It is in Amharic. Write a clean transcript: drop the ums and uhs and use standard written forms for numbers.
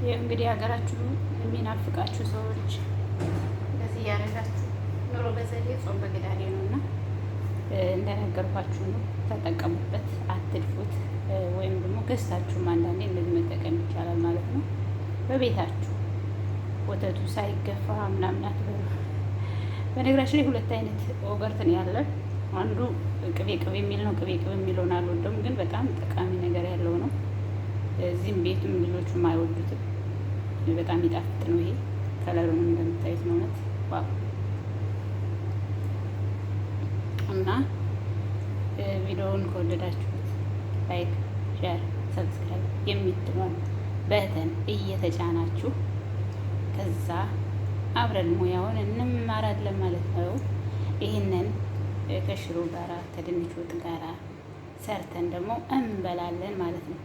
ይህ እንግዲህ ሀገራችሁ የሚናፍቃችሁ ሰዎች እንደዚህ እያደረጋችሁ ኑሮ በዘዴ ጾም በገዳዴ ነው እና እንደነገርኳችሁ ነው። ተጠቀሙበት፣ አትድፉት። ወይም ደግሞ ገዝታችሁም አንዳንዴ እንደዚህ መጠቀም ይቻላል ማለት ነው። በቤታችሁ ወተቱ ሳይገፋ ምናምን አትበሉ። በነገራችን ላይ ሁለት አይነት ኦገርት ነው ያለ። አንዱ ቅቤ ቅቤ የሚል ነው። ቅቤ ቅቤ የሚለውን አልወደውም፣ ግን በጣም ጠቃሚ ነገር ያለው ነው። እዚህም ቤቱም ልጆቹም አይወዱትም። በጣም ይጣፍጥ ነው። ይሄ ከለሩንም እንደምታዩት ነው። እውነት ዋው! እና ቪዲዮውን ከወደዳችሁት ላይክ፣ ሼር፣ ሰብስክራይብ የምትሏን በተን እየተጫናችሁ ከዛ አብረን ሙያውን እንማራለን ማለት ነው። ይህንን ከሽሮ ጋራ ከድንች ወጥ ጋራ ሰርተን ደግሞ እንበላለን ማለት ነው።